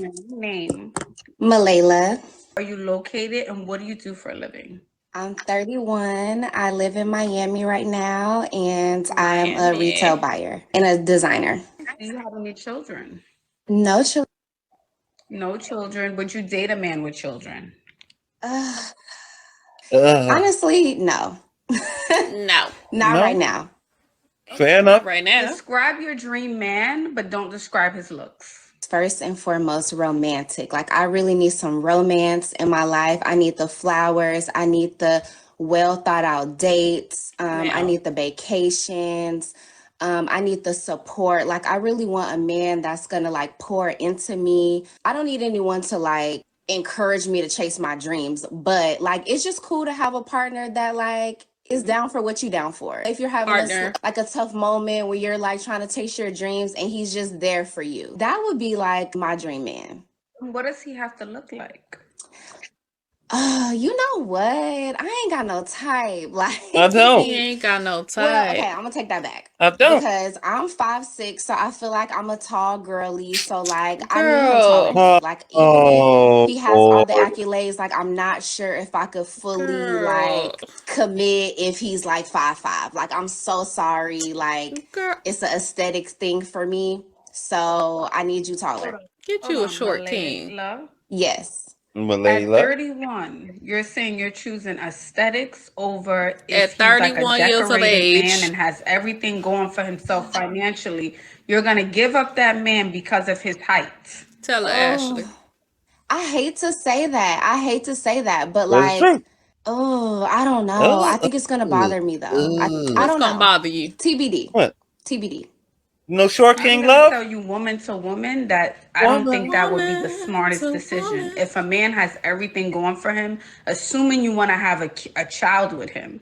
Name. Malayla. Are you located and what do you do for a living? I'm 31. I live in Miami right now, and I'm a retail Miami. buyer and a designer. Do you have any children? No children. No children. Would you date a man with children? Uh, Uh, honestly, no. No. Not right no, now. fair Not enough. right now. Describe your dream man, but don't describe his looks. First and foremost, romantic. Like, I really need some romance in my life. I need the flowers. I need the well thought out dates. I Now. need the vacations. I need the support. Like, I really want a man that's gonna like pour into me. I don't need anyone to like encourage me to chase my dreams, but like, it's just cool to have a partner that like is down for what you down for. If you're having Partner. like a tough moment where you're like trying to chase your dreams and he's just there for you, that would be like my dream man. What does he have to look like? You know what? I ain't got no type. Like, I don't. He ain't got no well, okay, type. I'm gonna take that back. I don't. Because I'm 5'6", so I feel like I'm a tall girly. So like I need him Girl. taller. Like even Oh, if he has all the Lord. accolades, like I'm not sure if I could fully Girl. like commit if he's like 5'5". Like I'm so sorry. Like Girl. it's an aesthetic thing for me. So I need you taller. Get Hold you a on, short Malay, king. love. Yes. At Malayla. 31, you're saying you're choosing aesthetics over At if he's like a 31 years of decorated man age. and has everything going for himself financially. You're going to give up that man because of his height. Tell her, Ashley. Oh, I hate to say that. I hate to say that, but That's like, true. oh, I don't know. I Uh, think it's gonna bother me though. I What's don't gonna know. bother you? TBD. what? TBD. No short I'm king going to love? tell you woman to woman that I don't think Woman. that would be the Woman smartest to decision. woman. If a man has everything going for him, assuming you want to have a child with him,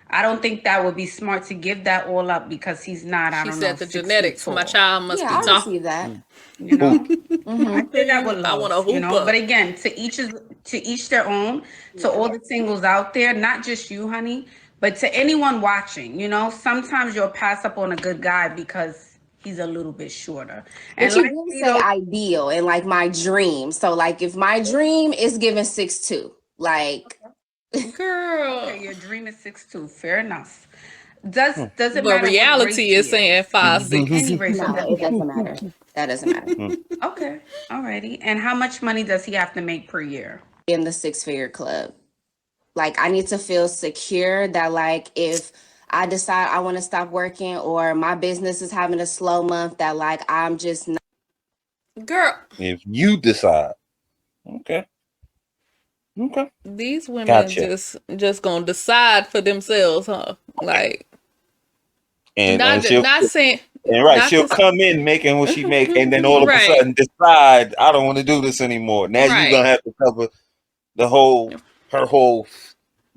I don't think that would be smart to give that all up because he's not, I She don't know, said the 6 feet genetics for my tall. child must Yeah, be I tall. receive that. You Hoop. know, I Mm-hmm. say that with I want a love, you know. hooper. But again, to each their own. To all the singles out there, not just you, honey, but to anyone watching, you know, sometimes you'll pass up on a good guy because he's a little bit shorter. But And you like did say Vito, ideal and like my dream. So like if my dream is given 6'2", like Girl. okay, your dream is 6'2", fair enough. Does it But matter what race reality is he saying is? 5'6". Any race of no, it descent. doesn't matter. That doesn't matter. Okay, alrighty. And how much money does he have to make per year? In the 6-figure club. Like I need to feel secure that like if I decide I want to stop working or my business is having a slow month, that like I'm just not. Girl, If you decide. Okay. Okay. these women Gotcha. just gonna decide for themselves, huh? Like And she'll not saying and right, not she'll to come in making what she make, and then all of a right, sudden decide I don't want to do this anymore. Now you're right. gonna have to cover the whole her whole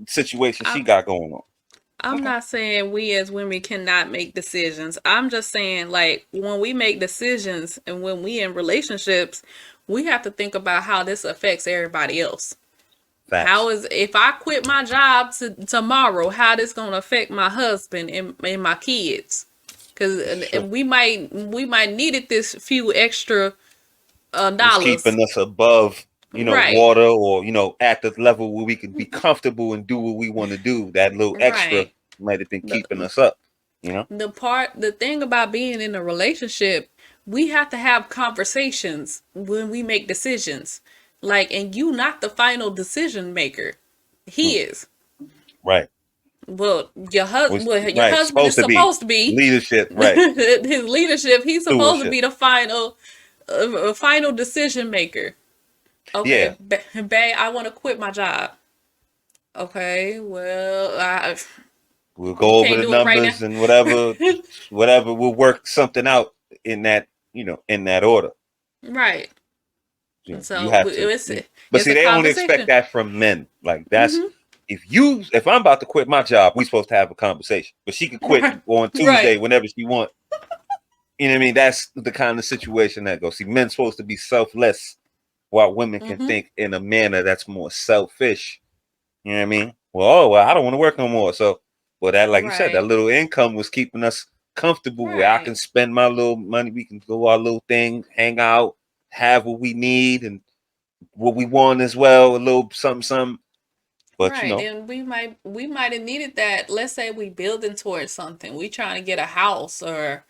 situation she I'm got going on. I'm Okay. not saying we as women cannot make decisions. I'm just saying like when we make decisions and when we in relationships, we have to think about how this affects everybody else. Facts. How is if I quit my job tomorrow, how this gonna affect my husband and my kids? Because Sure. we might needed this few extra It's dollars, keeping us above, right? water, or at the level where we can be comfortable and do what we want to do. That little extra Right. might have been The keeping us up. You know. the thing about being in a relationship, we have to have conversations when we make decisions. Like, and you not the final decision maker. He Mm, is. right. Well, Was your right. husband is Supposed to be supposed to be leadership. Right. his leadership. He's supposed to Stewardship. be the final decision maker. Yeah. Okay, babe, I want to quit my job. Okay, well, We'll you go over can't the do it right now. numbers and whatever. We'll work something out in that order. Right. You So have to. But it's see, a they only expect conversation. that from men. Like that's Mm-hmm. if I'm about to quit my job, we supposed to have a conversation. But she can quit Right. on Right. Tuesday whenever she wants. You know what I mean? That's the kind of situation that goes. See, men's supposed to be selfless, while women can Mm-hmm. think in a manner that's more selfish. You know what I mean? Well, I don't want to work no more. So, well, that, like you said, that Right. little income was keeping us comfortable where I can Right. spend my little money. We can do our little thing, hang out, have what we need and what we want as well, a little something. But right, and we might have needed that. Let's say we building towards something. We trying to get a house, or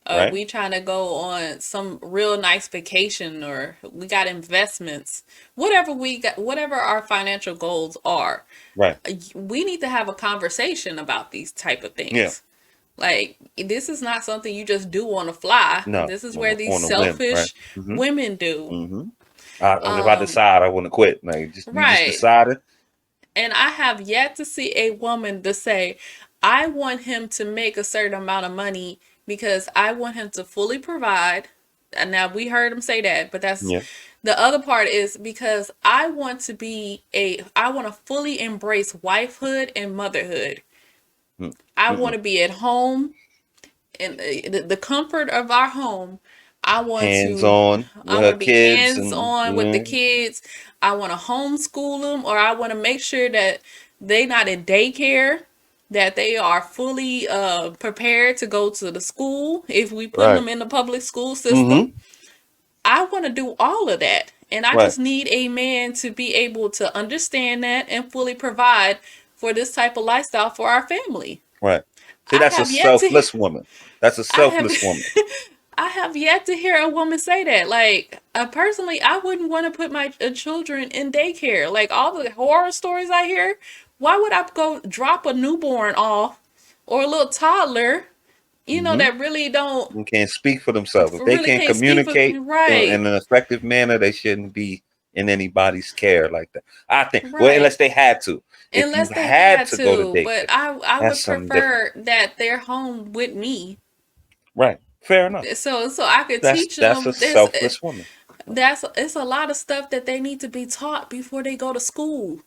right, we trying to go on some real nice vacation, or we got investments. Whatever we got, whatever our financial goals are, right, we need to have a conversation about these type of yeah, things. Like, this is not something you just do on the fly. no, This is where these on a whim, right? selfish women do. If I decide I want to quit, like you just Right. decided, And I have yet to see a woman to say, I want him to make a certain amount of money because I want him to fully provide. And now we heard him say that, but that's yeah, the other part is because I want to fully embrace wifehood and motherhood. I want to be at home in the comfort of our home. I want hands to on with her be kids hands and on with the kids. I want to homeschool them, or I want to make sure that they not in daycare, that they are fully prepared to go to the school if we put right, them in the public school system. I want to do all of that. And I right, just need a man to be able to understand that and fully provide for this type of lifestyle for our family. right. See, I that's a have yet to selfless woman. That's a I have selfless woman. I have yet to hear a woman say that. Like, personally, I wouldn't want to put my children in daycare. Like, all the horror stories I hear, why would I go drop a newborn off or a little toddler, that really don't, And can't speak for themselves. If they really can't can't speak for, communicate in right, an effective manner, they shouldn't be in anybody's care like that. I think, well, right. unless they had to. If you Unless they had had to go to to, but daycare, I that's would something different. prefer that they're home with me. Right. Fair enough. So I could That's teach that's a them. There's selfless woman. it's a lot of stuff that they need to be taught before they go to school.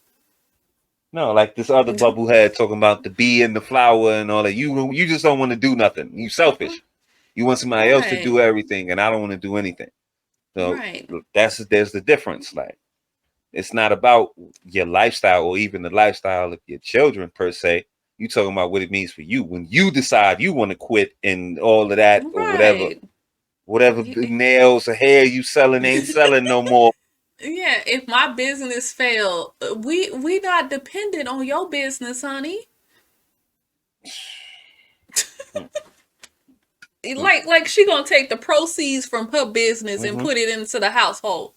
No, like this other bubble head talking about the bee and the flower and all that. You just don't want to do nothing. You selfish. You want somebody else to do Right. everything, and I don't want to do anything. So Right. there's the difference. Like, it's not about your lifestyle or even the lifestyle of your children per se. You talking about what it means for you when you decide you want to quit and all of that or Right. whatever nails or hair you selling ain't selling no more. Yeah, if my business failed, we not dependent on your business, honey. Like she gonna take the proceeds from her business and put it into the household.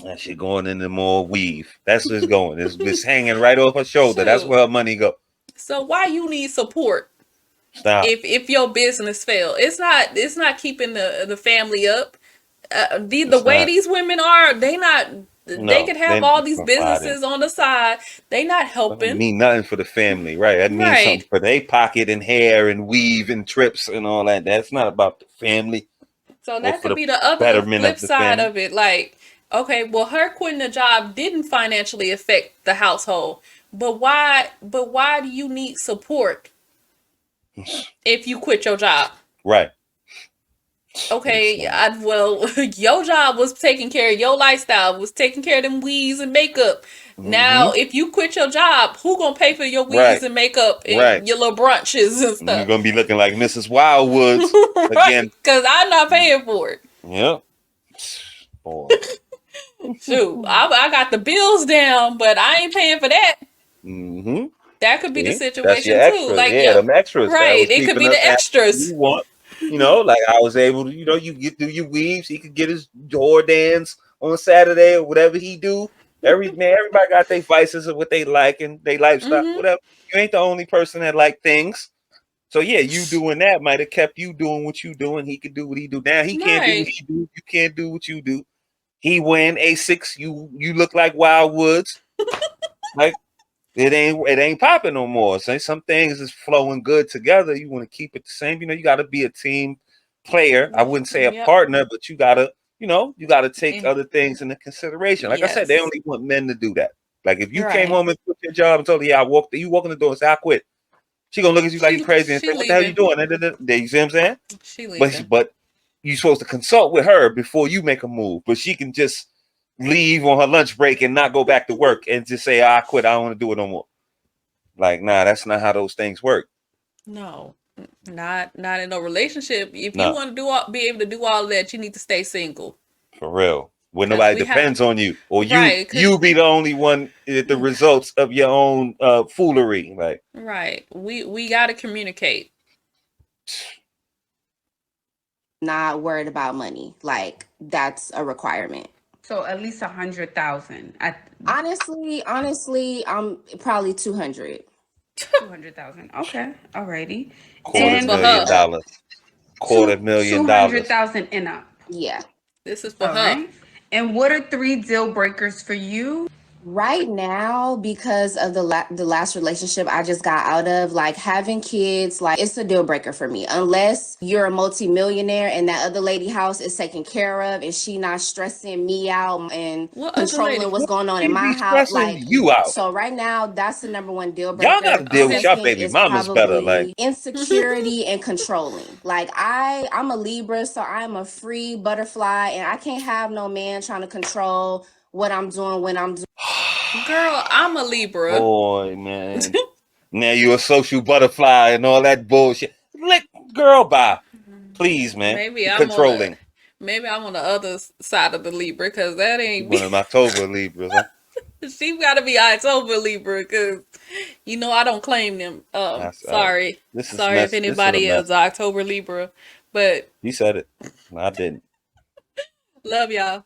That shit going into more weave. That's what's going. It's hanging right off her shoulder. That's Shoot. where her money go. So why you need support Stop. if your business fail? It's not keeping the family up. The way these women are, they could have all these businesses on the side. They not helping. That mean nothing for the family, right? That means something for their pocket and hair and weave and trips and all that. That's not about the family. So that could be the other flip side of it. Like, okay, well, her quitting a job didn't financially affect the household, but why do you need support if you quit your job? Right. Okay, your job was taking care of your lifestyle, was taking care of them weaves and makeup. Now, if you quit your job, who gonna pay for your weaves and makeup and your little brunches and stuff? You're gonna be looking like Mrs. Wildwoods again, because I'm not paying for it. Yep. Boy. Shoot, I got the bills down, but I ain't paying for that. That could be the situation too. Like, them extras, right? It could be the extras. You want, like I was able to, you get through your weaves. He could get his Jordans on Saturday or whatever he do. Everybody got their vices of what they like and they lifestyle, whatever. You ain't the only person that like things. So yeah, you doing that might have kept you doing what you doing. He could do what he do. Now he can't do what he do. You can't do what you do. He wearing A6. You look like Wildwoods. Like, it ain't popping no more. So some things is flowing good together. You want to keep it the same. You got to be a team player. I wouldn't say a partner, but you gotta take other things into consideration. Like I said, they only want men to do that. Like if you came home and quit your job and told her, you walk in the door and say, I quit. She gonna look at you like you crazy and say, what the hell you doing? You see what I'm saying? She leaving. But you're supposed to consult with her before you make a move. But she can just leave on her lunch break and not go back to work and just say, I quit. I don't want to do it no more. Like, nah, that's not how those things work. No, not in a relationship. If you want to be able to do all of that, you need to stay single. For real. When 'Cause nobody we have depends on you, or right, 'cause you be the only one at the results of your own foolery. Like, right. We gotta communicate. Not worried about money. Like that's a requirement. So at least 100,000. At Honestly, I'm probably 200. 200,000. Okay, alrighty. quarter This is And for million her. dollars, $250,000. 200,000 and up. Yeah. This is for All her. right. And what are 3 deal breakers for you? Right now, because of the last relationship I just got out of, like having kids, like it's a deal breaker for me. Unless you're a multimillionaire and that other lady house is taken care of and she not stressing me out and What other controlling lady? what's going on She in my be house. stressing Like, you out. so right now, that's the number one deal Y'all got to breaker. deal with Okay. your Second baby is mamas better. Like, probably insecurity and controlling. Like I'm a Libra, so I'm a free butterfly and I can't have no man trying to control what I'm doing when I'm doing. Girl, I'm a Libra. boy, man. Now you a social butterfly and all that bullshit. Let girl bye. Please, man. Maybe You're I'm on the controlling. maybe I'm on the other side of the Libra because that ain't One me. of them October Libras, huh? She gotta be October Libra because I don't claim them. That's Sorry, this is sorry if mess. This is a anybody mess. is October Libra, but You said it. I didn't. love y'all.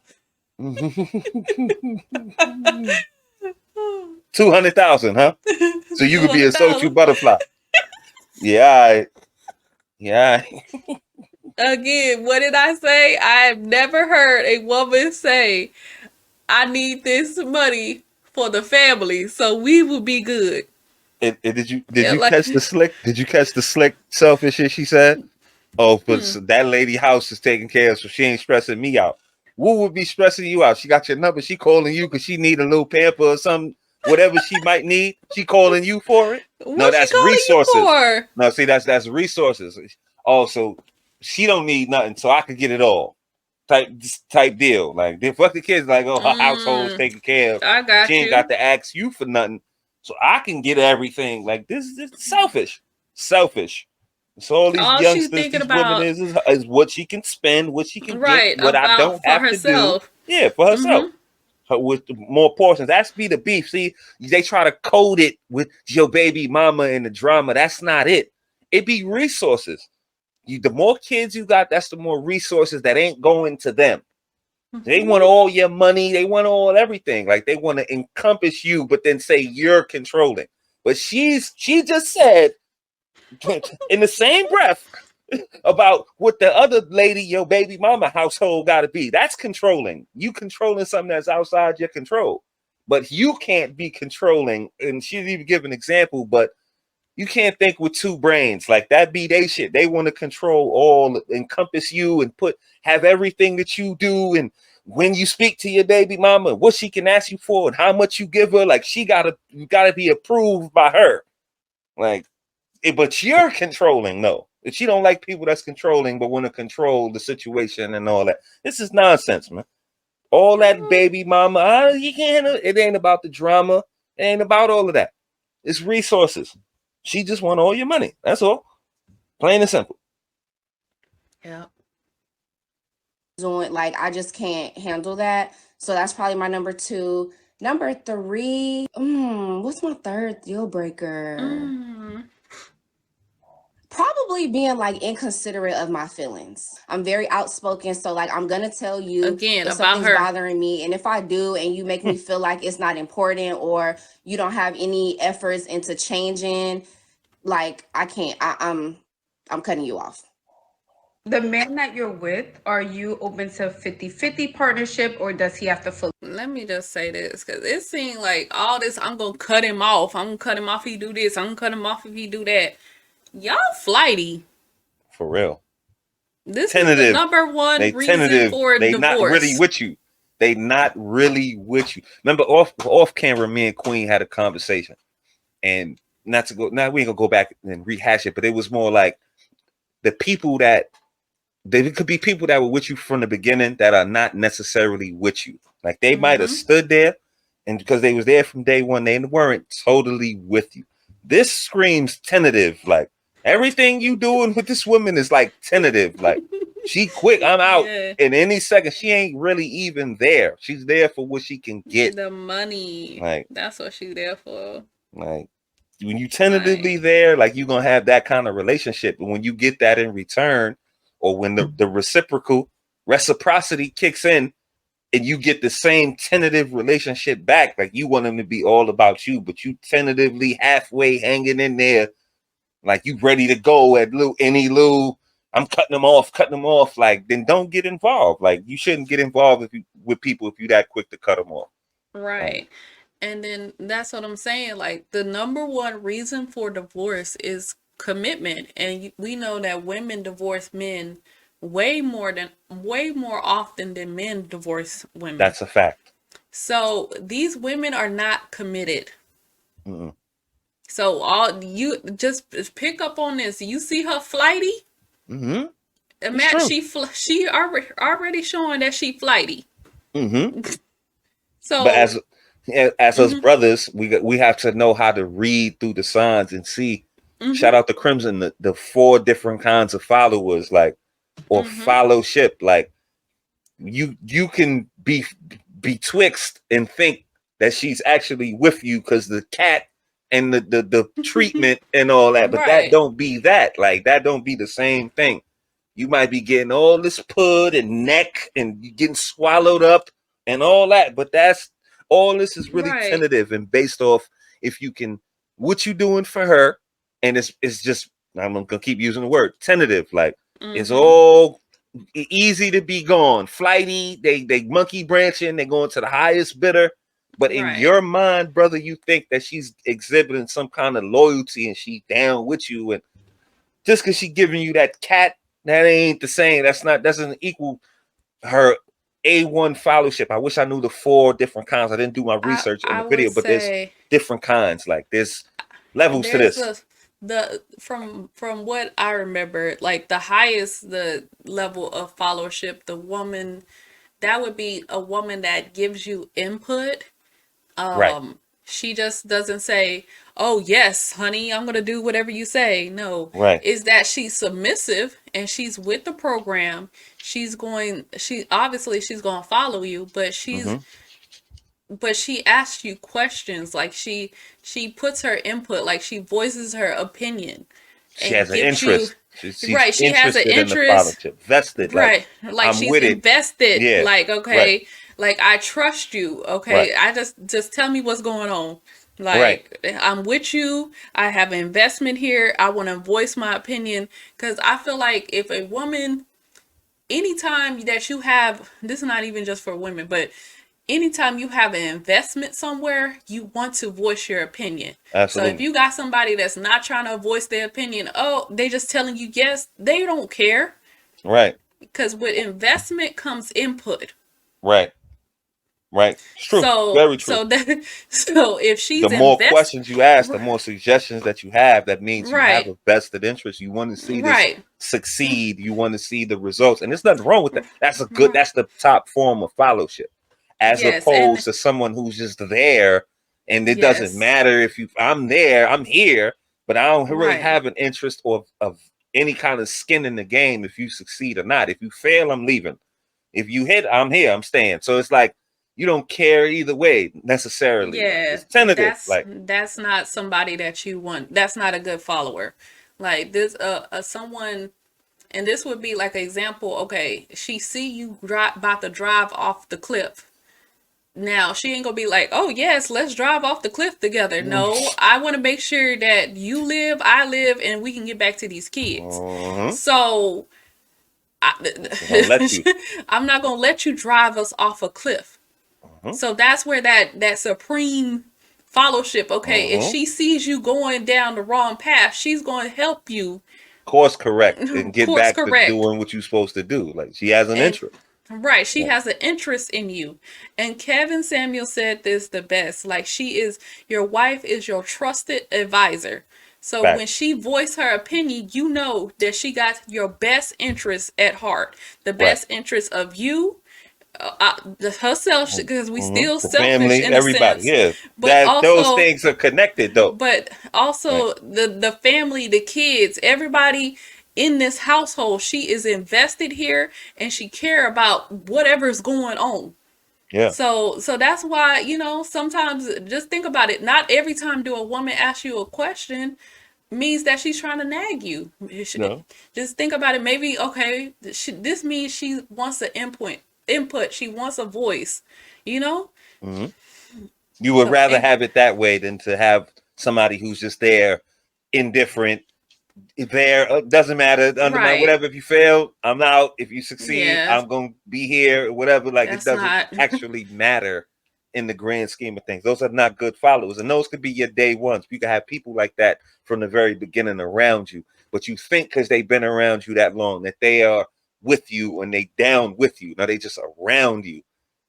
200,000, huh? So you could be a social 200,000. butterfly. Yeah, all right. Yeah. All right. Again, what did I say? I've never heard a woman say, "I need this money for the family, so we will be good." Did you Yeah, like, catch the slick? Did you catch the slick selfish shit she said? Oh, but hmm. that lady house is taken care of, so she ain't stressing me out. What would be stressing you out? She got your number. She calling you because she need a little pamper or something, whatever she might need. She calling you for it. No, What's she that's calling you resources. for? No, see, that's resources. Oh, so she don't need nothing, so I could get it all. Type deal. Like, then fuck the kids. Like, oh, her household's taken care of. I She got ain't got you. to ask you for nothing, so I can get everything. Like, this is selfish. Selfish. So all these All she's youngsters, thinking these women about, is what she can spend, what she can get, right, what I about don't for have to do. herself. Yeah, for herself. Mm-hmm. With more portions. That's be the beef. See, they try to code it with your baby mama and the drama. That's not it. It be resources. The more kids you got, that's the more resources that ain't going to them. They want all your money. They want all everything. Like they want to encompass you, but then say you're controlling. But she just said in the same breath about what the other lady, your baby mama household got to be. That's controlling. You controlling something that's outside your control. But you can't be controlling. And she didn't even give an example, but you can't think with two brains. Like that be they shit. They want to control all, encompass you and have everything that you do. And when you speak to your baby mama, what she can ask you for and how much you give her, like you gotta be approved by her. Like, but you're controlling, no. If she don't like people that's controlling, but want to control the situation and all that. This is nonsense, man. All that baby mama, you can't. It ain't about the drama. It ain't about all of that. It's resources. She just want all your money. That's all. Plain and simple. Yeah. Doing like I just can't handle that. So that's probably my number 2. Number 3, what's my third deal breaker? Probably being like inconsiderate of my feelings. I'm very outspoken, so like I'm gonna tell you Again, if about something's her. bothering me, and if I do and you make me feel like it's not important or you don't have any efforts into changing, like I can't. I'm cutting you off. The man that you're with, are you open to 50-50 partnership, or does he have to fully? Let me just say this, because it seemed like all this, I'm going to cut him off. I'm going to cut him off if he do this. I'm going to cut him off if he do that. Y'all flighty. For real. This Tentative. is the number one They reason tentative. for They divorce. not really with you. They not really with you. Remember off camera, me and Queen had a conversation. And not to go, now we ain't gonna go back and rehash it, but it was more like the people that there could be people that were with you from the beginning that are not necessarily with you. Like they might have stood there, and because they was there from day one, they weren't totally with you. This screams tentative. Like everything you doing with this woman is like tentative. Like She quick, I'm out Yeah. in any second. She ain't really even there. She's there for what she can get. The money. Like, that's what she's there for. like when you tentatively there, like you're gonna have that kind of relationship. But when you get that in return, or when the reciprocity kicks in, and you get the same tentative relationship back, like you want them to be all about you, but you tentatively halfway hanging in there, like you ready to go at any little. I'm cutting them off. Like, then don't get involved. Like, you shouldn't get involved with people if you that quick to cut them off. Right. And then that's what I'm saying. Like, the number one reason for divorce is commitment. And we know that women divorce men way more often than men divorce women. That's a fact. So these women are not committed. Mm-mm. So all you just pick up on this. You see her flighty? Mm-hmm. Imagine she already showing that she flighty. Mm-hmm. So, but as us brothers, we have to know how to read through the signs and see. Shout out to Crimson, the 4 different kinds of followers, like, or fellowship. Like, you can be betwixt and think that she's actually with you because the cat and the treatment and all that, but that don't be that. Like, that don't be the same thing. You might be getting all this pud and neck and you getting swallowed up and all that, but that's all. This is really tentative and based off if you can, what you doing for her, and it's just, I'm gonna keep using the word tentative. Like, it's all easy to be gone, flighty. They monkey branching. They going to the highest bidder. But in your mind, brother, you think that she's exhibiting some kind of loyalty and she down with you, and just because she giving you that cat, that ain't the same. Doesn't equal her A1 fellowship. I wish I knew the 4 different kinds. I didn't do my research on the video, but there's different kinds. Like, there's levels to this. From what I remember, like the level of followership, the woman, that would be a woman that gives you input. She just doesn't say, "Oh yes, honey, I'm gonna do whatever you say." No, is that she's submissive and she's with the program. She's gonna follow you, but she asks you questions. Like, she puts her input, like she voices her opinion. She has an interest. She's she has an interest. Vested. Like she's invested. Yeah. Like, okay, like, I trust you. Okay. I just tell me what's going on. Like, I'm with you. I have an investment here. I want to voice my opinion. Because I feel like if a woman, anytime that you have, this is not even just for women, but anytime you have an investment somewhere, you want to voice your opinion. Absolutely. So if you got somebody that's not trying to voice their opinion, they just telling you yes, they don't care. Right. Because with investment comes input. Right. It's true. Very true. So if she's the more questions you ask, the more suggestions that you have, that means you have a vested interest. You want to see this succeed. You want to see the results. And there's nothing wrong with that. That's a good, that's the top form of fellowship. As opposed to someone who's just there, and it doesn't matter if I'm there, I'm here, but I don't really have an interest of any kind of skin in the game if you succeed or not. If you fail, I'm leaving. If you hit, I'm here, I'm staying. So it's like, you don't care either way necessarily. Yeah, it's tentative. That's not somebody that you want. That's not a good follower. Like, this someone, and this would be like an example. Okay, she see you about to drive off the cliff. Now, she ain't gonna be like, "Oh yes, let's drive off the cliff together." No, I want to make sure that you live, I live, and we can get back to these kids. So I'm not gonna let you drive us off a cliff. So that's where that supreme fellowship. Okay, if she sees you going down the wrong path, she's going to help you course correct and get back to doing what you're supposed to do. Like, she has an interest. Right. She has an interest in you. And Kevin Samuel said this the best. Like, your wife is your trusted advisor. So when she voiced her opinion, you know that she got your best interest at heart. The best interest of you, herself, because we still selfish, family, in everybody, sense. But also, those things are connected, though. But also the family, the kids, everybody. in this household. She is invested here and she care about whatever's going on. Yeah. So that's why, sometimes just think about it. Not every time do a woman ask you a question means that she's trying to nag you. No. Just think about it. Maybe, okay, this means she wants an input. She wants a voice, Mm-hmm. You would rather have it that way than to have somebody who's just there, indifferent. There doesn't matter. Right. Whatever. If you fail, I'm out. If you succeed, Yeah. I'm gonna be here. Whatever. Like, That's it doesn't not actually matter in the grand scheme of things. Those are not good followers, and those could be your day ones. You can have people like that from the very beginning around you, but you think because they've been around you that long that they are with you and they down with you. No, they just around you.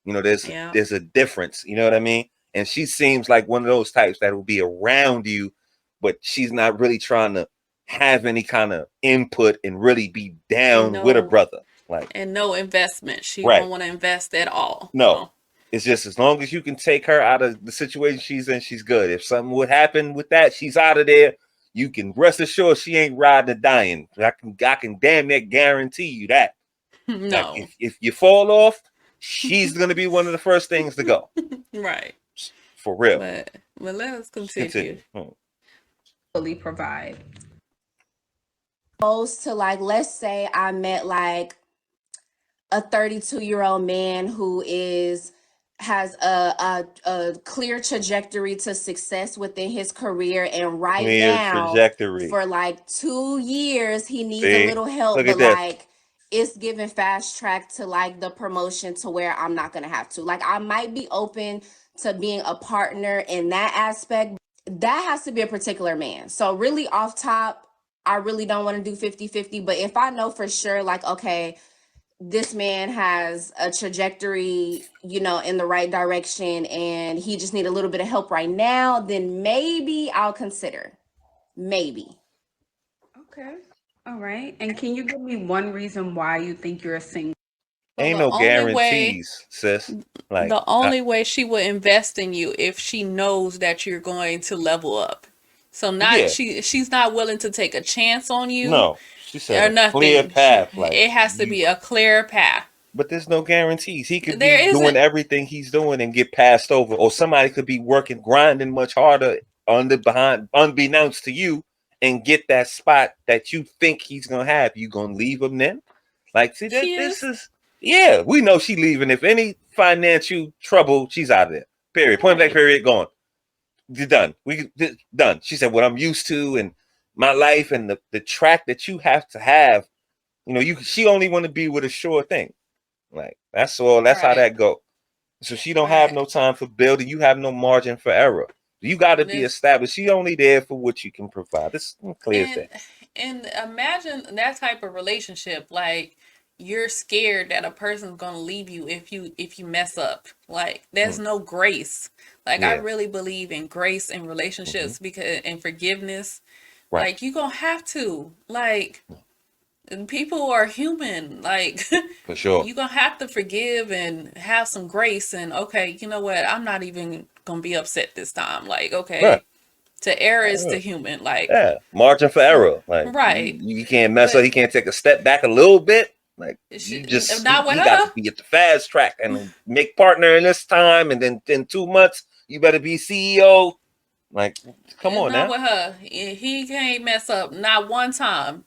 There's a difference. You know what I mean? And she seems like one of those types that will be around you, but she's not really trying to have any kind of input and really be down with her brother. Like, and no investment. She Right. won't want to invest at all. No. So, It's just as long as you can take her out of the situation she's in, she's good. If something would happen with that, she's out of there. You can rest assured she ain't riding or dying. I can damn near guarantee you that. no. Like, if you fall off, she's gonna be one of the first things to go. Right. For real. But let's continue. Fully provide. Opposed to, like, let's say I met like a 32-year-old man who has a clear trajectory to success within his career, and right Clear now trajectory. for like 2 years he needs See? a little help, Look at but this. like it's giving fast track to like the promotion to where I'm not gonna have to. Like, I might be open to being a partner in that aspect. That has to be a particular man. So really off top, I really don't want to do 50-50, but if I know for sure, like, okay, this man has a trajectory, in the right direction, and he just need a little bit of help right now, then maybe I'll consider. Maybe. Okay. All right. And can you give me one reason why you think you're a single? Ain't the no only way- guarantees, sis. Like, The only way she would invest in you if she knows that you're going to level up. So Yeah. she's not willing to take a chance on you. no, she Or said a nothing. clear path. Like, It has to be a clear path. but there's no guarantees. He could There be isn't. doing everything he's doing and get passed over, or somebody could be working, grinding much harder unbeknownst to you, and get that spot that you think he's gonna have. You gonna leave him then? Like, see, this is we know she leaving. If any financial trouble, she's out of there. Period. Point blank. Period. Gone. You're done. Done. She said, what I'm used to and my life and the track that you have to have. She only want to be with a sure thing. Like, that's all. That's how that go. So she don't have no time for building. You have no margin for error. You got to be established. She only there for what you can provide. This clear as day. And imagine that type of relationship. Like, you're scared that a person's gonna leave you if you mess up. Like, there's no grace. Like, I really believe in grace in relationships because and forgiveness. Right. Like, you're gonna have to. Like, people are human. Like, For sure. you're gonna have to forgive and have some grace. And okay, you know what? I'm not even gonna be upset this time. Like, okay. Right. To err is to human. Like, margin for error. Like, right. You can't mess up. He can't take a step back a little bit. Like, you just not with he her. got to be at the fast track and make partner in this time, and then in 2 months you better be CEO. Like, come on now. Not with her. He can't mess up not one time.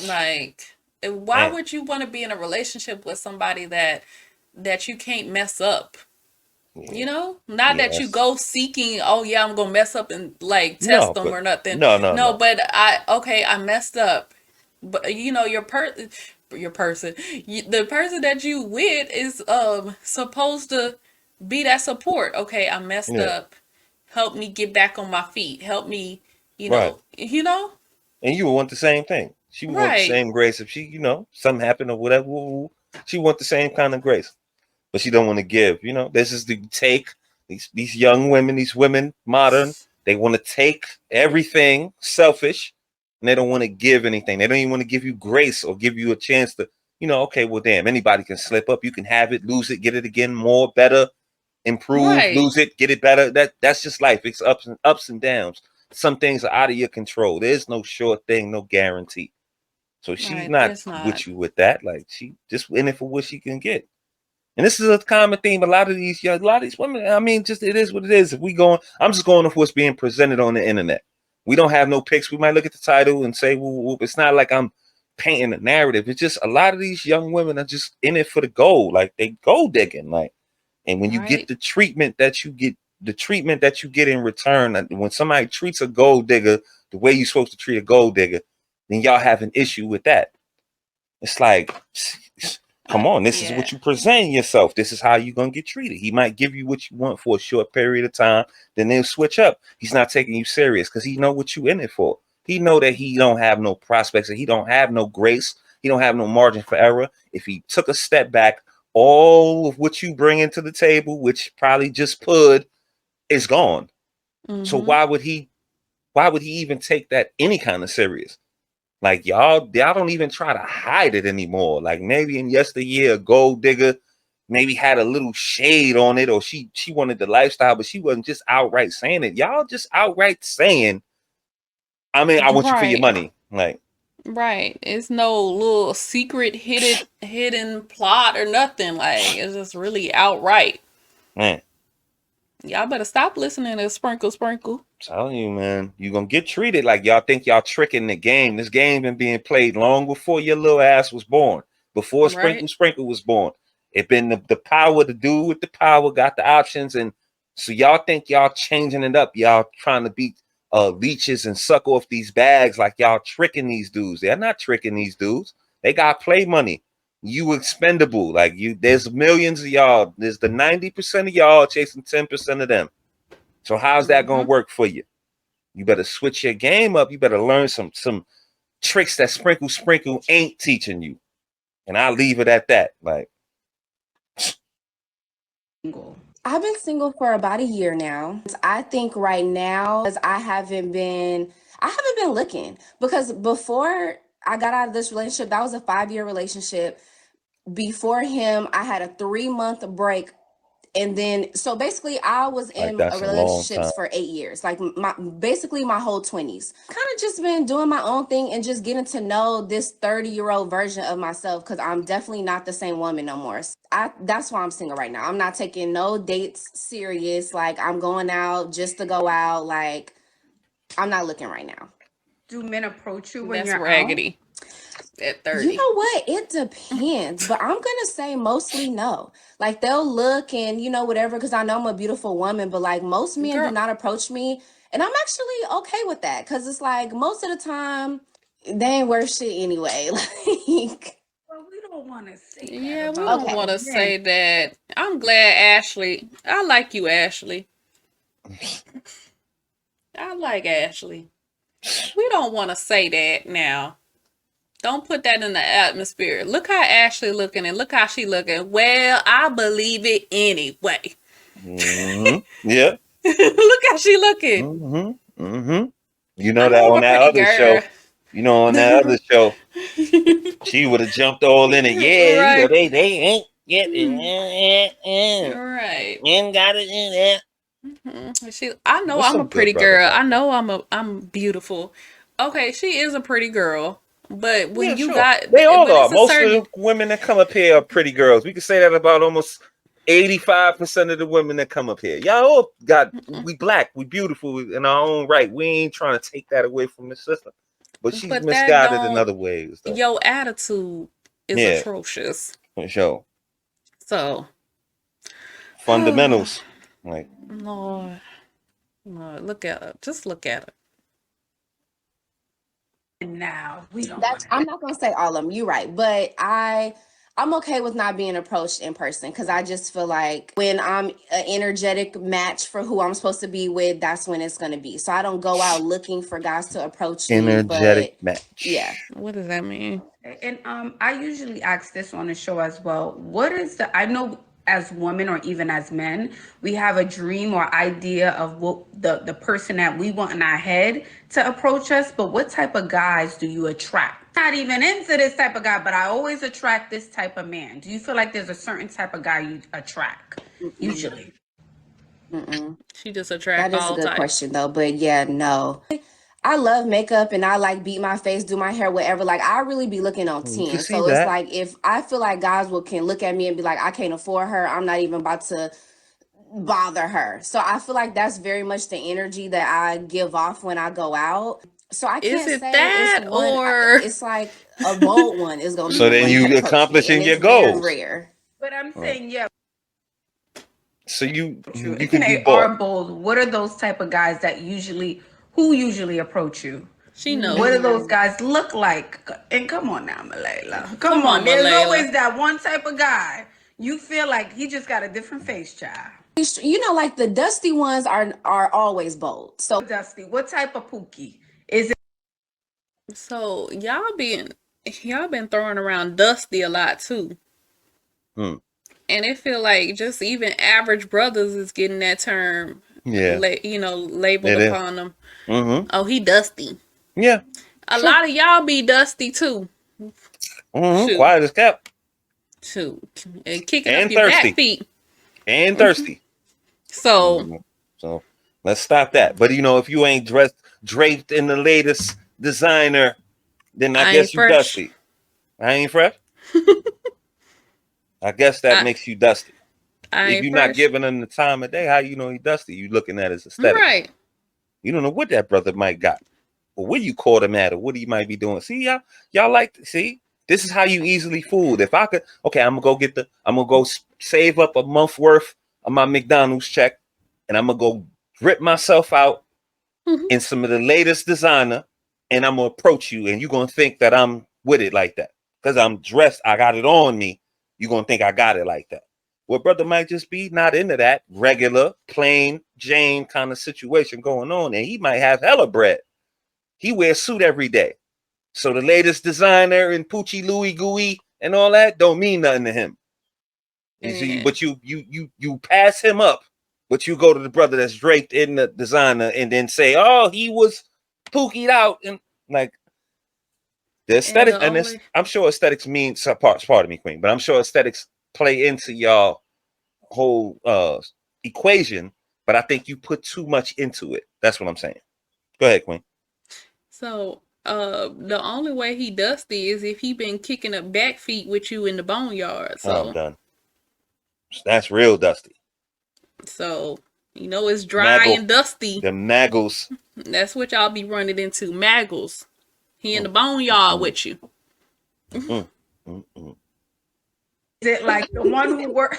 Like, why would you want to be in a relationship with somebody that you can't mess up? Not that you go seeking, oh yeah, I'm gonna mess up and like test them or nothing. No, but I messed up. But your person, the person that you with is supposed to be that support. Okay, I messed up. Help me get back on my feet. Help me, Right. And you would want the same thing. She would want the same grace if she, something happened or whatever. She want the same kind of grace, but she don't want to give. This is the take. These young women, these women, modern. They want to take everything, selfish, and they don't want to give anything. They don't even want to give you grace or give you a chance to, okay, well, damn, anybody can slip up. You can have it, lose it, get it again, more, better, improve, lose it, get it better. That's just life. It's ups and downs. Some things are out of your control. There's no sure thing, no guarantee. So she's Right, not it's not. with you with that. Like she just in it for what she can get. And this is a common theme. A lot of these women, I mean, just it is what it is. If we going, I'm just going off what's being presented on the internet. We don't have no pics. We might look at the title and say, well, it's not like I'm painting a narrative. It's just a lot of these young women are just in it for the gold. Like they gold digging. Like, and when you get Right. the treatment that you get in return, when somebody treats a gold digger the way you're supposed to treat a gold digger, then y'all have an issue with that. It's like, come on, this is Yeah. what you present yourself. This is how you're going to get treated. He might give you what you want for a short period of time, then they'll switch up. He's not taking you serious because he know what you in it for. He know that he don't have no prospects and he don't have no grace. He don't have no margin for error. If he took a step back, all of what you bring into the table, which probably just put, is gone. So why would he even take that any kind of serious? Like y'all don't even try to hide it anymore. Like maybe in yesteryear, a gold digger maybe had a little shade on it, or she wanted the lifestyle, but she wasn't just outright saying it. Y'all just outright saying, I mean, I want you for your Right. money. Like, Right. It's no little secret hidden plot or nothing. Like it's just really outright. man, Y'all better stop listening to Sprinkle Sprinkle. telling you, man, you're gonna get treated like y'all think y'all tricking the game. This game been being played long before your little ass was born, before Right. Sprinkle was born. It been the power to do with the power, got the options, and so y'all think y'all changing it up. Y'all trying to be leeches and suck off these bags like y'all tricking these dudes. They're not tricking these dudes. They got play money. You expendable. Like you, there's millions of y'all. There's the 90% of y'all chasing 10% of them. So how's that gonna work for you? You better switch your game up. You better learn some tricks that Sprinkle ain't teaching you. And I'll leave it at that. Like, I've been single for about a year now. I think right now, as I haven't been looking, because before I got out of this relationship, that was a 5-year relationship. Before him, I had a 3-month break. And then, so basically, I was in that's a long relationships time. for 8 years, like basically my whole 20s. Kind of just been doing my own thing and just getting to know this 30-year-old version of myself, because I'm definitely not the same woman no more. That's why I'm single right now. I'm not taking no dates serious. Like, I'm going out just to go out. Like, I'm not looking right now. Do men approach you when That's you're raggedy. At 30. You know what? It depends, but I'm gonna say mostly no. Like, they'll look and whatever, because I know I'm a beautiful woman, but like most men do Girl. not approach me, and I'm actually okay with that, because it's like most of the time they ain't worth shit anyway. Like, Well, we don't want to say that Yeah, we about don't want to men. say that. I'm glad Ashley. I like you, Ashley. I like Ashley. We don't want to say that now. Don't put that in the atmosphere. Look how Ashley looking and look how she looking. Well, I believe it anyway. Yeah. Look how she looking. You know I that know I'm on a that pretty other show. girl. You know, on that other show, she would have jumped all in it. Yeah, you know, Right. they ain't get it. Right. Men gotta do that. I know What's I'm a some good pretty brothers girl. out I there? know I'm beautiful. Okay, she is a pretty girl. But when Yeah, you sure. got, They all but are. it's a Most of certain, the women that come up here are pretty girls. We can say that about almost 85% of the women that come up here. Y'all all we black, we beautiful in our own right. We ain't trying to take that away from the system. But she's but that misguided in don't, other ways, though. your attitude is Yeah, atrocious. for sure. So, Fundamentals. Like, Lord, look at her. Just look at her. Now we don't want I'm not gonna say all of them. You're right, but I'm okay with not being approached in person, because I just feel like when I'm an energetic match for who I'm supposed to be with, that's when it's gonna be. So I don't go out looking for guys to approach me. energetic But match. yeah. What does that mean? And I usually ask this on the show as well. What is I know as women or even as men, we have a dream or idea of what the person that we want in our head to approach us, but what type of guys do you attract? Not even into this type of guy, but I always attract this type of man. Do you feel like there's a certain type of guy you attract usually? Mm-mm. She just That attract is a all good types. question though, but yeah, no. I love makeup and I like beat my face, do my hair, whatever. Like I really be looking on You can 10. see So it's that. like if I feel like guys can look at me and be like, I can't afford her, I'm not even about to bother her. So I feel like that's very much the energy that I give off when I go out. So I Is can't it say it's that one. or It's like a bold one is gonna be So the then one that you approach me, and accomplishing your it's very goals. rare. But I'm Right. saying, yeah, So you true. can be They bought. are bold. What are those type of guys that usually approach you? she What knows? do those guys look like? And come on now, Malayla. Come Come on. on, There's Malayla. always that one type of guy. You feel like he just got a different face, child. You know, like the dusty ones are always bold. So Dusty, what type of pookie? Is it So y'all been throwing around Dusty a lot too. Hmm. And it feel like just even average brothers is getting that term, Yeah, labeled it is. upon them. Mm-hmm. Oh, he dusty. Yeah. A Sure. lot of y'all be dusty too. Mm-hmm. Shoot, Quiet as kept. shoot, and kicking up And your back thirsty. feet. And thirsty. So Mhm. So let's stop that. But if you ain't draped in the latest designer, then I I ain't guess you fresh. dusty. I ain't fresh. I guess that I makes you dusty. I If ain't you're not fresh. giving him the time of day, how you know he dusty? You looking at his aesthetic. Right. You don't know what that brother might got, or where you caught him at, or what he might be doing. See, y'all like to see. This is how you easily fooled. If I could, okay, I'm gonna go save up a month worth of my McDonald's check, and I'm gonna go rip myself out Mhm. in some of the latest designer, and I'm gonna approach you, and you're gonna think that I'm with it like that because I'm dressed. I got it on me. You're gonna think I got it like that. Well, brother might just be not into that regular, plain Jane kind of situation going on, and he might have hella bread. He wears suit every day, so the latest designer and Poochie Louis Gooey and all that don't mean nothing to him. You see, And but you pass him up, but you go to the brother that's draped in the designer and then say, "Oh, he was pookied out," and like the and aesthetics. the And this, only I'm sure aesthetics means pardon me, Queen, but I'm sure aesthetics play into y'all whole equation. But I think you put too much into it. That's what I'm saying. Go ahead, Queen. the only way he dusty is if he been kicking up back feet with you in the boneyard. Oh, I'm done. That's real dusty. So it's dry Naggle. and dusty. Them naggles. That's what y'all be running into. Maggles. He in the Mm, boneyard with you. mm, mm. is it like the one who work?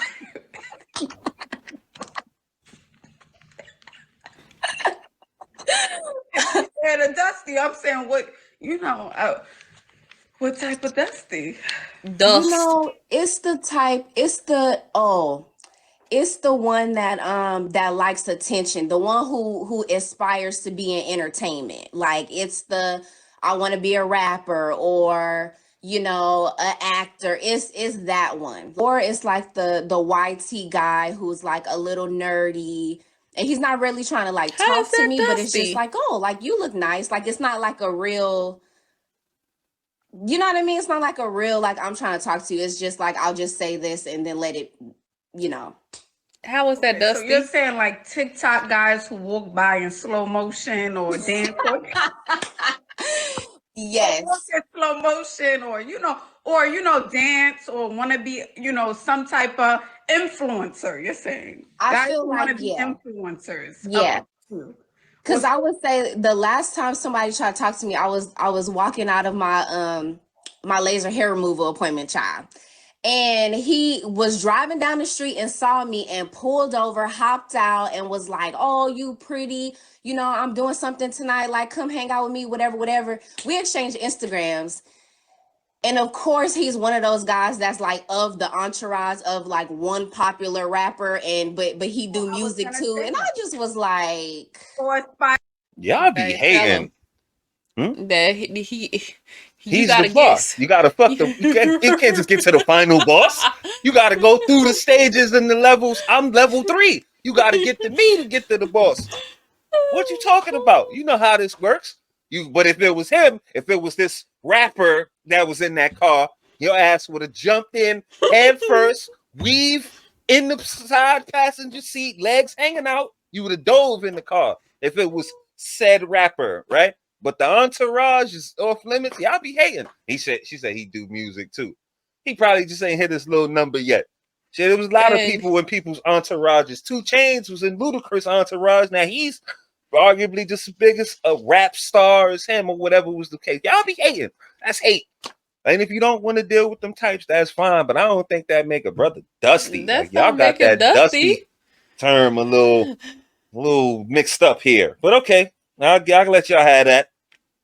And a dusty. I'm saying what type of dusty? Dust. you know, it's the one that likes attention, the one who aspires to be in entertainment. Like it's the I want to be a rapper or an actor. It's that one. Or it's like the YT guy who's like a little nerdy and he's not really trying to like How is talk to that me, but it's just dusty? like, oh, like you look nice. Like it's not like a real, you know what I mean? It's not like a real, like I'm trying to talk to you. It's just like I'll just say this and then let it, you know. How is that Okay, so dusty? you're saying like TikTok guys who walk by in slow motion or dance or Yes. walk in slow motion or dance or want to be some type of influencer. You're saying I guys feel who want like, to be yeah. influencers. Yeah. Because What's I would say the last time somebody tried to talk to me, I was walking out of my laser hair removal appointment, child. And he was driving down the street and saw me and pulled over, hopped out, and was like, "Oh, you pretty. I'm doing something tonight. Like, come hang out with me, whatever, whatever." We exchanged Instagrams. And of course, he's one of those guys that's like of the entourage of like one popular rapper, and but he do I was music gonna too. say And I that. just was like, Or spy. Y'all be Hey, tell him hating. that you He's the gotta boss. guess. You gotta fuck the. You can't just get to the final boss. You gotta go through the stages and the levels. I'm level 3. You gotta get to me to get to the boss. What you talking about? You know how this works. But if it was him, if it was this rapper that was in that car, your ass would have jumped in head first, weave in the side passenger seat, legs hanging out. You would have dove in the car if it was said rapper, right? but the entourage is off limits. Y'all be hating. She said he do music too. He probably just ain't hit his little number yet. Shit, there was a lot of people in people's entourages. 2 Chainz was in Ludacris' entourage. Now he's arguably just as big as a rap star as him or whatever was the case. Y'all be hating. That's hate. And if you don't want to deal with them types, that's fine. But I don't think that make a brother dusty. That's Like, y'all don't got make it that dusty. dusty term a little mixed up here. But okay, I'll let y'all have that.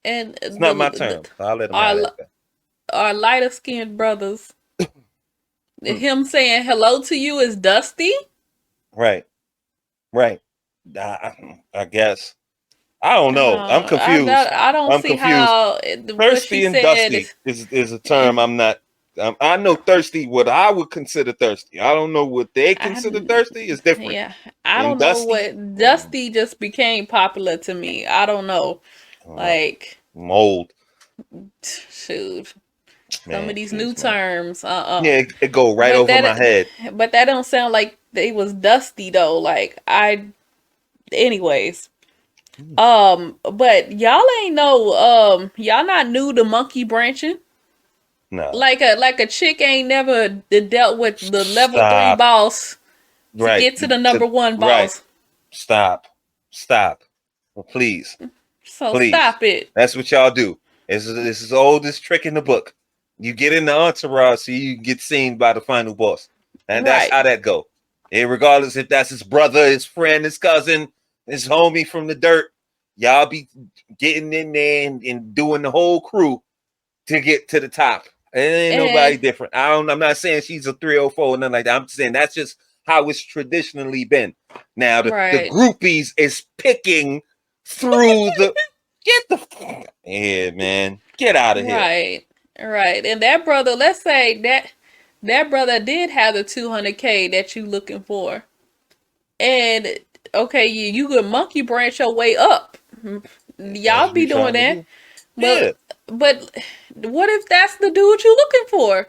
And It's not my term. So I'll let them have that. Our lighter skinned brothers. Hmm. Him saying hello to you is dusty. Right. I guess. I don't know. I'm confused. I don't I'm see confused. how what Thirsty she and said dusty is a term I'm not. I know thirsty, what I would consider thirsty. I don't know what they consider thirsty is different. Yeah, I And don't know dusty, what dusty just became popular to me. I don't know. Like, mold. shoot. Man, Some of these please, new man. terms, Yeah, it go right But over my head. But that don't sound like they was dusty though. Anyways. But y'all ain't know, y'all not new to monkey branching. No. Like a chick ain't never dealt with the level 3 Stop. boss to Right. get to the number 1 boss. Right. Stop. Well, please. So Please. stop it. That's what y'all do. This is the oldest trick in the book. You get in the entourage so you get seen by the final boss. And that's how that go. And regardless if that's his brother, his friend, his cousin, his homie from the dirt, y'all be getting in there and doing the whole crew to get to the top. It ain't nobody different. I'm not saying she's a 304 or nothing like that. I'm saying that's just how it's traditionally been. Now the groupies is picking through the man. Get out of here. Right. And that brother, let's say that brother did have the 200K that you looking for. And okay, you could monkey branch your way up. Y'all be doing that. But what if that's the dude you looking for?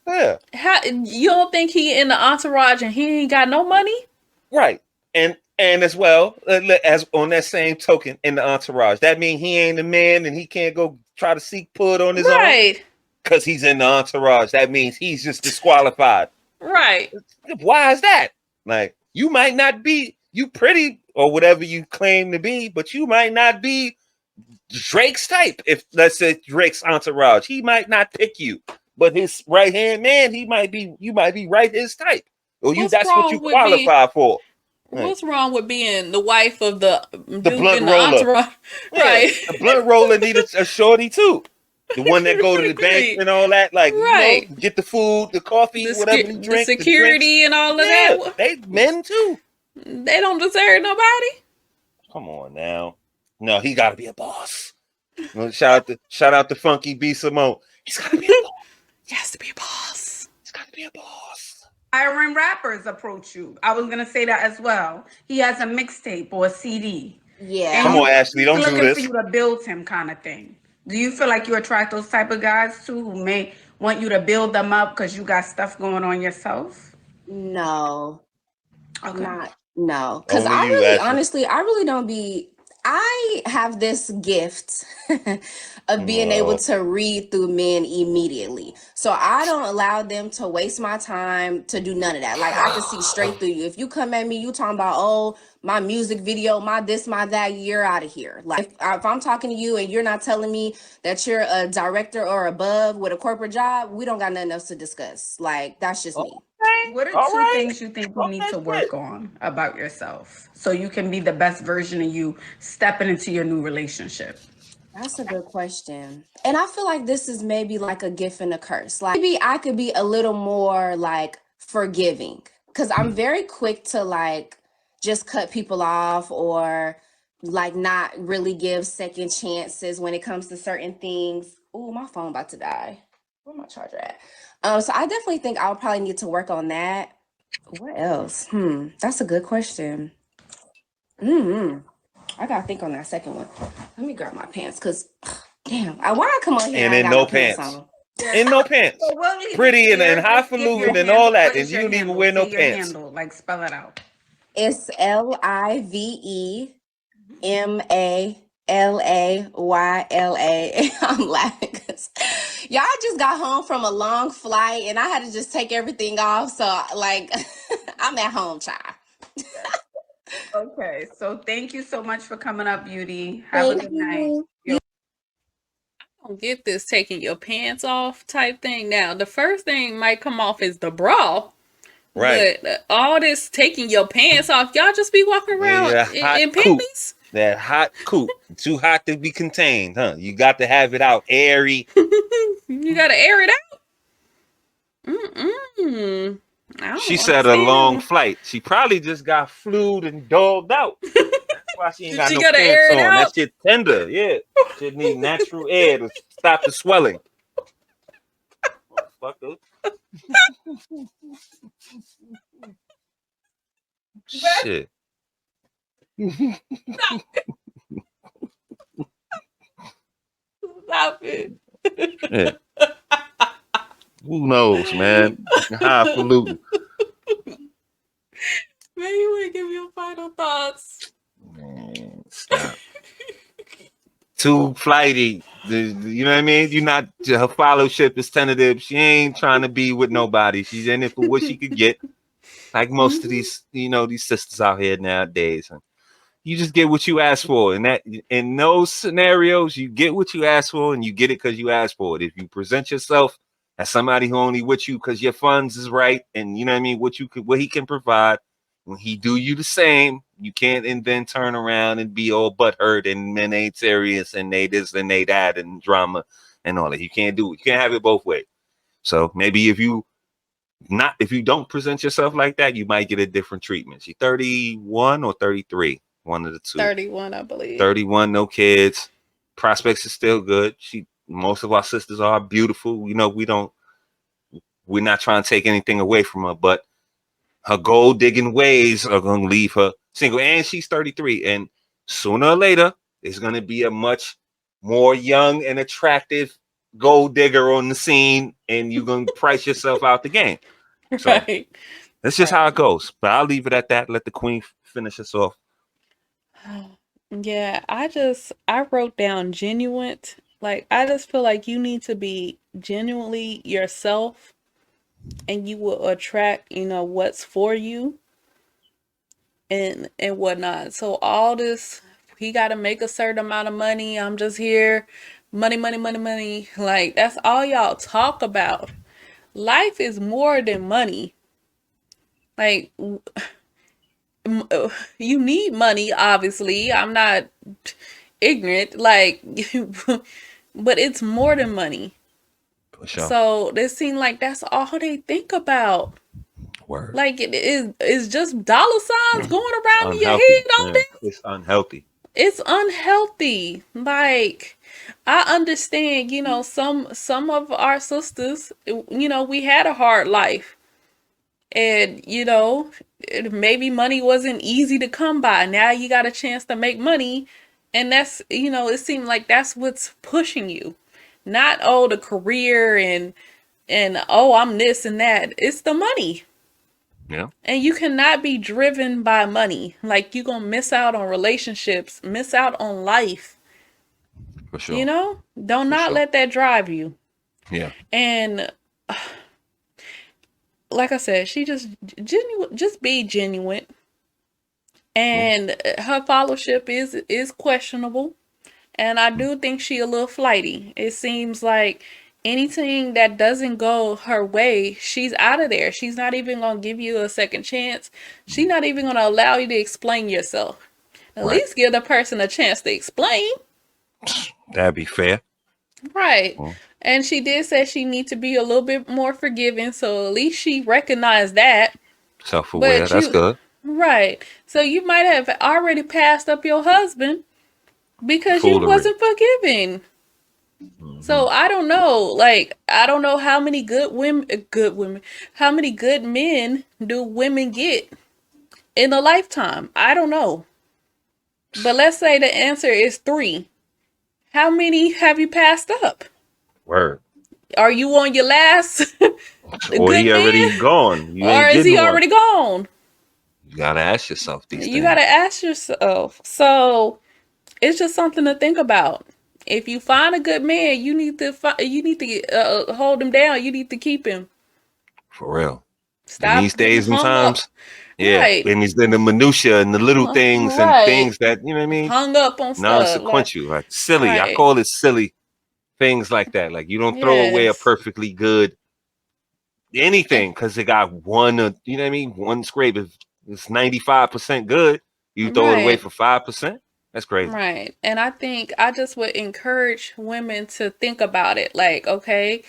Yeah. How you don't think he in the entourage and he ain't got no money? Right. And as well, as on that same token in the entourage, that means he ain't a man and he can't go try to seek put on his own. Because he's in the entourage. That means he's just disqualified. Right. Why is that? Like, you might not be, you pretty or whatever you claim to be, but you might not be Drake's type. If let's say Drake's entourage, he might not pick you, but his right hand man, you might be right his type, or that's what you qualify for. What's wrong with being the wife of the dude blunt in roller? The entourage? Right, the blunt roller needs a shorty too. The one that go to the bank and all that, like you know, get the food, the coffee, whatever you drink, the security and all of that. They men too. They don't deserve nobody. Come on now. No, he got to be a boss. Shout out to Funky B Simone. He's got to be a boss. He has to be a boss. He's got to be a boss. Iron rappers approach you. I was gonna say that as well. He has a mixtape or a CD. Yeah. And come on, Ashley, don't do this. Looking for you to build him, kind of thing. Do you feel like you attract those type of guys too, who may want you to build them up because you got stuff going on yourself? No. Okay. No. Because I really don't be. I have this gift of being able to read through men immediately. So I don't allow them to waste my time to do none of that. Like, I can see straight through you. If you come at me, you talking about, oh, my music video, my this, my that, you're out of here. Like, if I'm talking to you and you're not telling me that you're a director or above with a corporate job, we don't got nothing else to discuss. Like, that's just me. What are two things you think you need to work on about yourself so you can be the best version of you stepping into your new relationship? That's a good question. And I feel like this is maybe like a gift and a curse. Like, maybe I could be a little more like forgiving, because I'm very quick to like just cut people off or like not really give second chances when it comes to certain things. Oh, my phone about to die. Where my charger at? So I definitely think I'll probably need to work on that. What else? That's a good question. I gotta think on that second one. Let me grab my pants, cause damn, why I come on here and in no pants on? In no pants. So pretty and highfalutin and all that, and you don't even wear no pants. Handle, like spell it out. It's LIVEMAN Layla. I'm laughing because y'all just got home from a long flight and I had to just take everything off. So, like, I'm at home, child. Okay, so thank you so much for coming up, Beauty. Have a Thank good night. you. I don't get this taking your pants off type thing. Now, the first thing might come off is the bra, Right. but all this taking your pants off, y'all just be walking around Yeah, hot in coop. panties? That hot coop. Too hot to be contained, huh? You got to have it out airy. You gotta air it out. Mm-mm. I She don't said a long understand. flight. She probably just got flued and dogged out. That's why she ain't got She no gotta pants air it on. That out. shit tender. Yeah. Shit need natural air to stop the swelling. Motherfucker. Shit. Stop it. Shit. Who knows, man? Highfalutin. Man, you ain't give your final thoughts. Man, stop. Too flighty. You know what I mean? You're not, her fellowship is tentative. She ain't trying to be with nobody. She's in it for what she could get. Like most of these, these sisters out here nowadays. And you just get what you ask for. And that in those scenarios, you get what you ask for and you get it because you asked for it. If you present yourself as somebody who only with you because your funds is right and you know what I mean, what he can provide, when he do you the same, you can't and then turn around and be all butthurt and men ain't serious and they this and they that and drama and all that. You can't do it. You can't have it both ways. So maybe if you don't present yourself like that, you might get a different treatment. She's 31 or 33, one of the two. 31, I believe. 31, no kids. Prospects is still good. Most of our sisters are beautiful. We're not trying to take anything away from her, but her gold digging ways are going to leave her single. And she's 33. And sooner or later, there's going to be a much more young and attractive gold digger on the scene, and you're going to price yourself out the game. So Right. that's just how it goes. But I'll leave it at that. Let the queen finish us off. Yeah, I wrote down genuine. Like, I just feel like you need to be genuinely yourself and you will attract, what's for you and whatnot. So all this, he got to make a certain amount of money. I'm just here, money, money, money, money. Like, that's all y'all talk about. Life is more than money. Like, you need money, obviously. I'm not ignorant, like, but it's more than money. For sure. So they seem like that's all they think about. Word. Like, it's just dollar signs going around in your Unhealthy. head all day. It's unhealthy. It's unhealthy. Like, I understand, some of our sisters, we had a hard life. And, maybe money wasn't easy to come by. Now you got a chance to make money. And that's, it seemed like that's what's pushing you. Not, oh, the career and oh, I'm this and that. It's the money. Yeah. And you cannot be driven by money. Like, you're going to miss out on relationships, miss out on life. For sure. Don't let that drive you. Yeah. And like I said, she just be genuine. And her followership is questionable. And I do think she a little flighty. It seems like anything that doesn't go her way, she's out of there. She's not even going to give you a second chance. She's not even going to allow you to explain yourself. At least give the person a chance to explain. That'd be fair. Right. And she did say she needs to be a little bit more forgiving. So at least she recognized that. Self-aware. That's good. Right. So you might have already passed up your husband because you wasn't forgiving. So I don't know. Like, I don't know how many how many good men do women get in a lifetime? I don't know. But let's say the answer is 3. How many have you passed up? Word. Are you on your last or he already gone? Or is he already gone? You gotta ask yourself these things. You gotta ask yourself. So It's just something to think about. If you find a good man, you need to hold him down. You need to keep him. For real. In Stop these getting days and hung up. times, yeah. Right. And in the minutia and the little things and Right. things that, you know what I mean? Hung up on stuff. Like, Non-sequential, like silly. I right. call it silly things like that. Like you don't throw away a Yes. perfectly good anything because it got one, you know what I mean? One scrape. If it's 95% good, you throw it away Right. for 5%. That's crazy. Right. And I think I just would encourage women to think about it. Like, okay,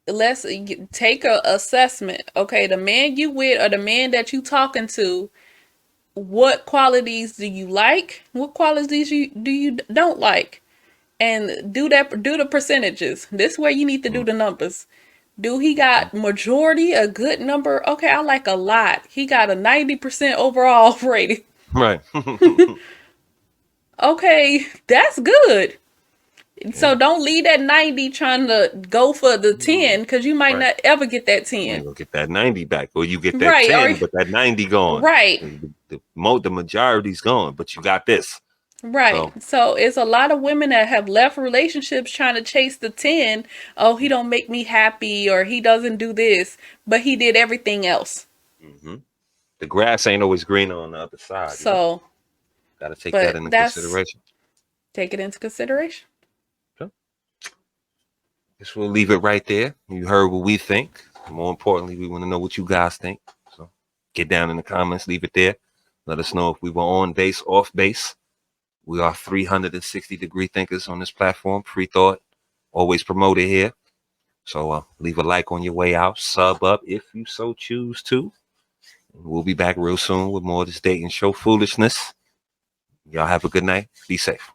let's take a assessment. Okay, the man you with or the man that you talking to, what qualities do you like? What qualities do you don't like? And do the percentages. This way you need to do the numbers. Do he got majority, a good number? Okay, I like a lot. He got a 90% overall rating. Right. Okay, that's good. So Yeah. don't leave that 90 trying to go for the 10 because you might Right. not ever get that You 10. ain't gonna get that 90 back, or you get that Right. 10, but that 90 gone. Right. The majority's gone, but you got this. Right. So it's a lot of women that have left relationships trying to chase the 10. Oh, he don't make me happy or he doesn't do this, but he did everything else. Mm-hmm. The grass ain't always greener on the other side. So, got to take but that into consideration. Take it into consideration. Okay. Guess we'll leave it right there. You heard what we think. More importantly, we want to know what you guys think. So get down in the comments, leave it there. Let us know if we were on base, off base. We are 360-degree thinkers on this platform. Free thought, always promoted here. So leave a like on your way out. Sub up if you so choose to. We'll be back real soon with more of this dating show foolishness. Y'all have a good night. Be safe.